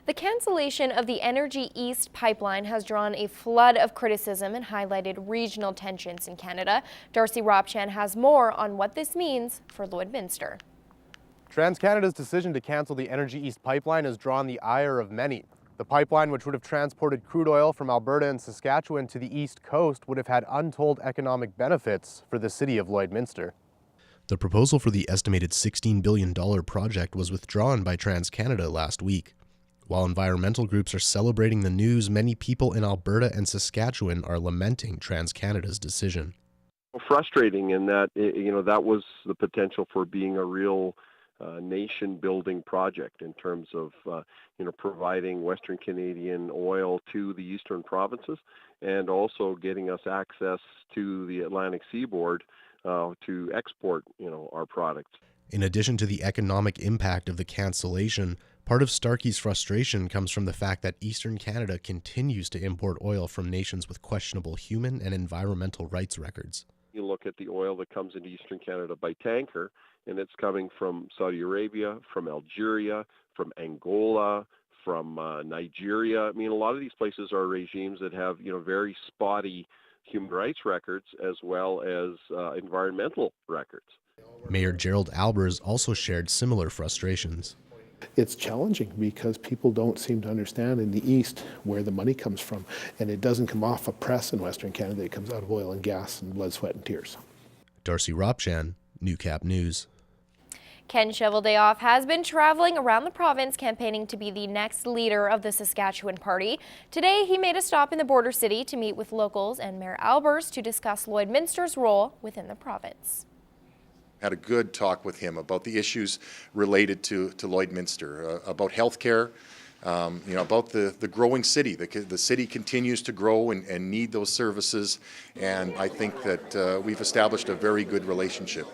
The cancellation of the Energy East pipeline has drawn a flood of criticism and highlighted regional tensions in Canada. Darcy Robchan has more on what this means for Lloydminster. TransCanada's decision to cancel the Energy East pipeline has drawn the ire of many. The pipeline, which would have transported crude oil from Alberta and Saskatchewan to the east coast, would have had untold economic benefits for the city of Lloydminster. The proposal for the estimated $16 billion project was withdrawn by TransCanada last week. While environmental groups are celebrating the news, many people in Alberta and Saskatchewan are lamenting TransCanada's decision. Frustrating in that, that was the potential for being a real nation-building project in terms of, providing Western Canadian oil to the eastern provinces and also getting us access to the Atlantic seaboard to export, our products. In addition to the economic impact of the cancellation, part of Starkey's frustration comes from the fact that Eastern Canada continues to import oil from nations with questionable human and environmental rights records. You look at the oil that comes into Eastern Canada by tanker, and it's coming from Saudi Arabia, from Algeria, from Angola, from Nigeria. I mean, a lot of these places are regimes that have, very spotty human rights records as well as environmental records. Mayor Gerald Albers also shared similar frustrations. It's challenging because people don't seem to understand in the East where the money comes from, and it doesn't come off a press in Western Canada. It comes out of oil and gas and blood, sweat, and tears. Darcy Robchan, Newcap News. Ken Cheveldayoff has been traveling around the province campaigning to be the next leader of the Saskatchewan Party. Today, he made a stop in the border city to meet with locals and Mayor Albers to discuss Lloydminster's role within the province. Had a good talk with him about the issues related to Lloydminster, about healthcare, about the growing city. The city continues to grow and need those services, and I think that we've established a very good relationship.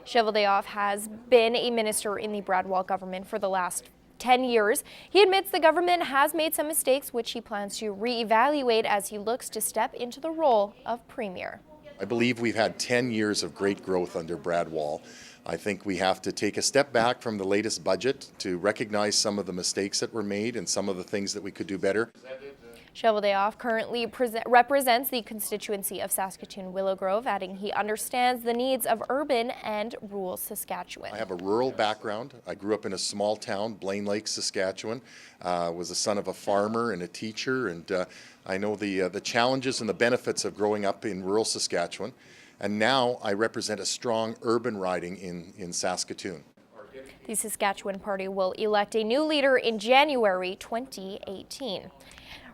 Cheveldayoff has been a minister in the Brad Wall government for the last 10 years. He admits the government has made some mistakes, which he plans to reevaluate as he looks to step into the role of premier. I believe we've had 10 years of great growth under Brad Wall. I think we have to take a step back from the latest budget to recognize some of the mistakes that were made and some of the things that we could do better. Cheveldayoff currently represents the constituency of Saskatoon-Willow Grove, adding he understands the needs of urban and rural Saskatchewan. I have a rural background. I grew up in a small town, Blaine Lake, Saskatchewan. Was the son of a farmer and a teacher, and I know the challenges and the benefits of growing up in rural Saskatchewan. And now I represent a strong urban riding in Saskatoon. The Saskatchewan Party will elect a new leader in January 2018.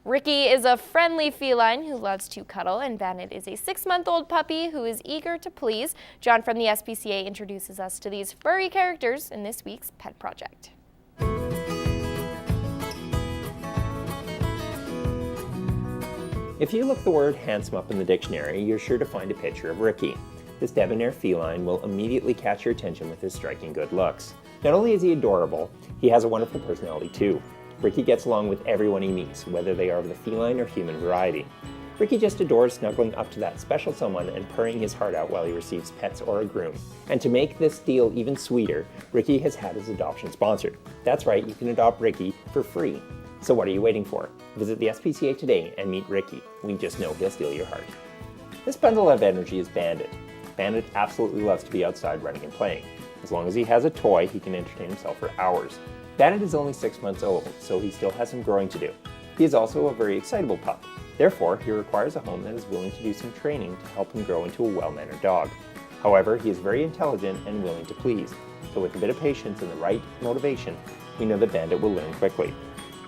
Ricky is a friendly feline who loves to cuddle, and Bandit is a 6-month-old puppy who is eager to please. John from the SPCA introduces us to these furry characters in this week's Pet Project. If you look the word handsome up in the dictionary, you're sure to find a picture of Ricky. This debonair feline will immediately catch your attention with his striking good looks. Not only is he adorable, he has a wonderful personality too. Ricky gets along with everyone he meets, whether they are of the feline or human variety. Ricky just adores snuggling up to that special someone and purring his heart out while he receives pets or a groom. And to make this deal even sweeter, Ricky has had his adoption sponsored. That's right, you can adopt Ricky for free. So what are you waiting for? Visit the SPCA today and meet Ricky. We just know he'll steal your heart. This bundle of energy is Bandit. Bandit absolutely loves to be outside running and playing. As long as he has a toy, he can entertain himself for hours. Bandit is only 6 months old, so he still has some growing to do. He is also a very excitable pup. Therefore, he requires a home that is willing to do some training to help him grow into a well-mannered dog. However, he is very intelligent and willing to please, so with a bit of patience and the right motivation, we know that Bandit will learn quickly.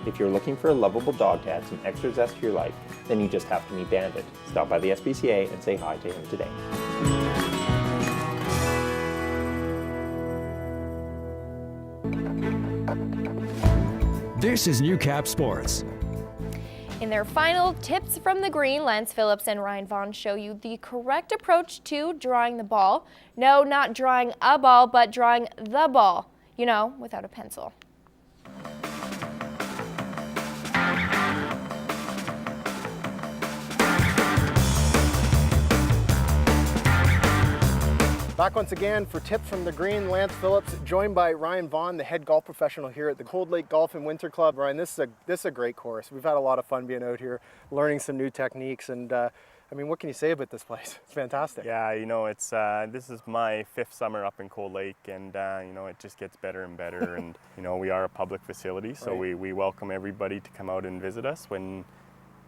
If you're looking for a lovable dog to add some extra zest to your life, then you just have to meet Bandit. Stop by the SPCA and say hi to him today. This is Newcap Sports. In their final tips from the green, Lance Phillips and Ryan Vaughn show you the correct approach to drawing the ball. No, not drawing a ball, but drawing the ball. You know, without a pencil. Back once again for Tips from the Green, Lance Phillips, joined by Ryan Vaughn, the head golf professional here at the Cold Lake Golf and Winter Club. Ryan, this is a great course. We've had a lot of fun being out here, learning some new techniques, and I mean, what can you say about this place? It's fantastic. Yeah, you know, it's this is my 5th summer up in Cold Lake, and you know, it just gets better and better. And you know, we are a public facility, so Right. we welcome everybody to come out and visit us when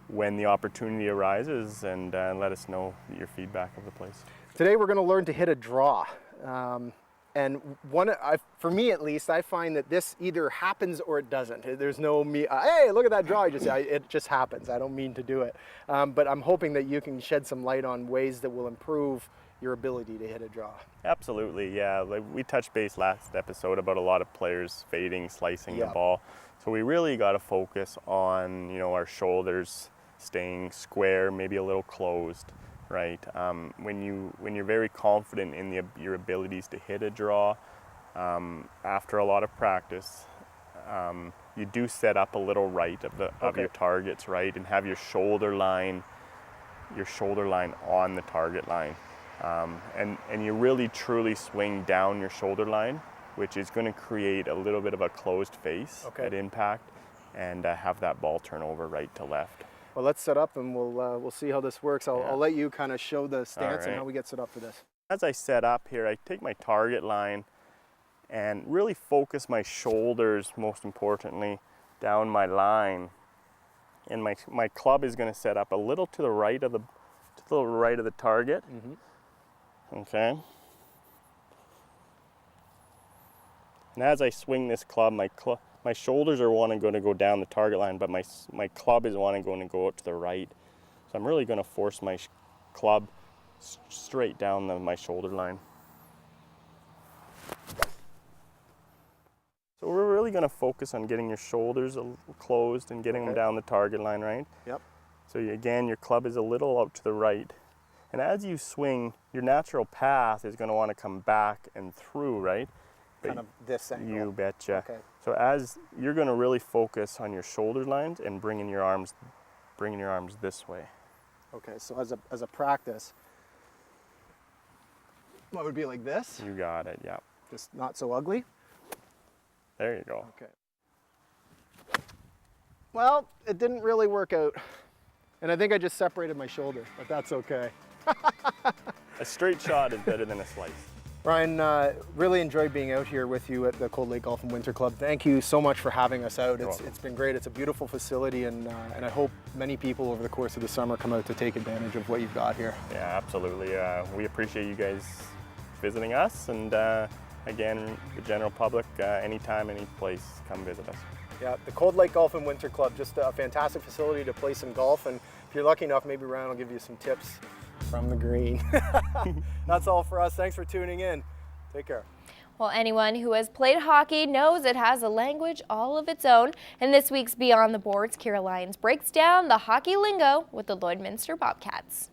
the opportunity arises, and let us know your feedback of the place. Today we're going to learn to hit a draw. And for me at least, I find that this either happens or it doesn't. There's no hey, look at that draw. It just happens. I don't mean to do it. But I'm hoping that you can shed some light on ways that will improve your ability to hit a draw. Absolutely, yeah. Like we touched base last episode about a lot of players fading, slicing Yeah. the ball. So we really got to focus on, you know, our shoulders staying square, maybe a little closed, right? When you're very confident in your abilities to hit a draw, after a lot of practice, you do set up a little right of your targets, right, and have your shoulder line on the target line, and you really truly swing down your shoulder line, which is going to create a little bit of a closed face at impact, and have that ball turn over right to left. Well, let's set up and we'll see how this works. I'll let you kind of show the stance and right. how we get set up for this. As I set up here, I take my target line and really focus my shoulders, most importantly, down my line. And my club is going to set up a little to the right of the target. Mm-hmm. Okay. And as I swing this club, my shoulders are going to go down the target line, but my club is going to go out to the right. So I'm really going to force my club straight down my shoulder line. So we're really going to focus on getting your shoulders closed and getting them down the target line, right? Yep. So again, your club is a little out to the right. And as you swing, your natural path is going to want to come back and through, right? Kind of this angle. You betcha. Okay. So as you're going to really focus on your shoulder lines and bringing your arms this way. Okay, so as a practice, what would be like this? You got it, yeah. Just not so ugly? There you go. Okay. Well, it didn't really work out. And I think I just separated my shoulder, but that's okay. A straight shot is better than a slice. Ryan, really enjoyed being out here with you at the Cold Lake Golf and Winter Club. Thank you so much for having us out. It's been great. It's a beautiful facility, and I hope many people over the course of the summer come out to take advantage of what you've got here. Yeah, absolutely. We appreciate you guys visiting us, and again, the general public, anytime, any place, come visit us. Yeah, the Cold Lake Golf and Winter Club, just a fantastic facility to play some golf, and if you're lucky enough, maybe Ryan will give you some tips from the green. That's all for us. Thanks for tuning in. Take care. Well, anyone who has played hockey knows it has a language all of its own. In this week's Beyond the Boards, Kira Lyons breaks down the hockey lingo with the Lloydminster Bobcats.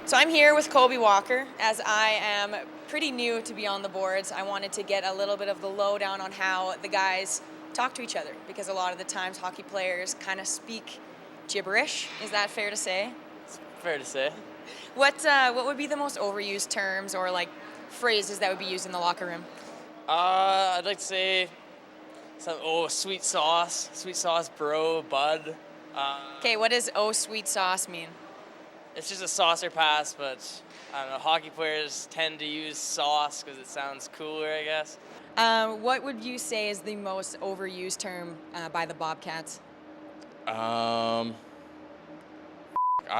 So I'm here with Kobe Walker. As I am pretty new to Beyond the Boards, I wanted to get a little bit of the lowdown on how the guys talk to each other, because a lot of the times hockey players kind of speak gibberish. Is that fair to say? It's fair to say. What would be the most overused terms or like phrases that would be used in the locker room? I'd like to say sweet sauce, bro, bud. Okay, what does "oh sweet sauce" mean? It's just a saucer pass, but I don't know. Hockey players tend to use sauce because it sounds cooler, I guess. What would you say is the most overused term by the Bobcats? I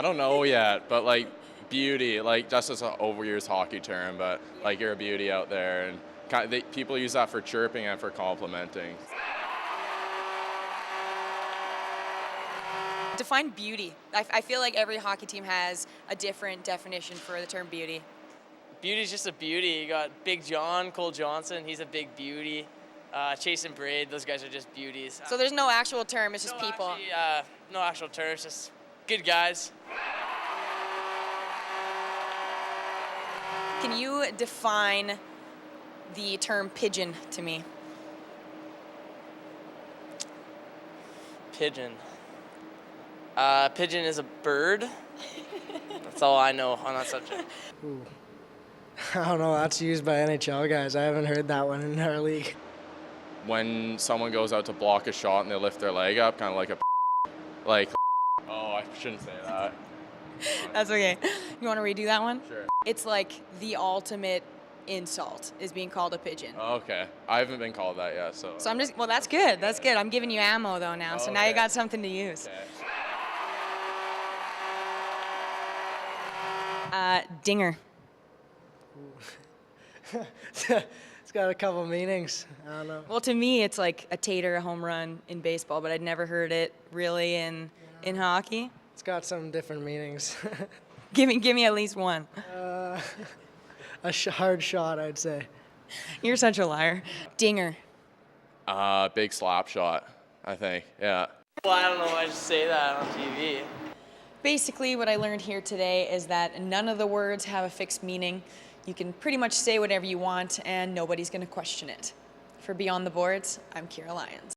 don't know yet, but like beauty, like that's just an overused hockey term, but like you're a beauty out there, and people use that for chirping and for complimenting. Define beauty. I feel like every hockey team has a different definition for the term beauty. Beauty's just a beauty. You got Big John, Cole Johnson, he's a big beauty. Chase and Braid, those guys are just beauties. So there's no actual term, it's just people. No actual term, it's just good guys. Can you define the term pigeon to me? Pigeon. Pigeon is a bird. That's all I know on that subject. Ooh. I don't know, that's used by NHL guys. I haven't heard that one in our league. When someone goes out to block a shot and they lift their leg up, kind of like a like, oh, I shouldn't say that. That's okay. You want to redo that one? Sure. It's like the ultimate insult is being called a pigeon. Okay. I haven't been called that yet, so. So I'm just, well, that's good. That's good. I'm giving you ammo though now, so now you Okay. got something to use. Dinger. It's got a couple meanings. I don't know. Well, to me, it's like a tater, a home run in baseball, but I'd never heard it really in hockey. It's got some different meanings. Give me at least one. Hard shot, I'd say. You're such a liar. Dinger. Big slap shot, I think. Yeah. Well, I don't know why I should say that on TV. Basically, what I learned here today is that none of the words have a fixed meaning. You can pretty much say whatever you want, and nobody's going to question it. For Beyond the Boards, I'm Kira Lyons.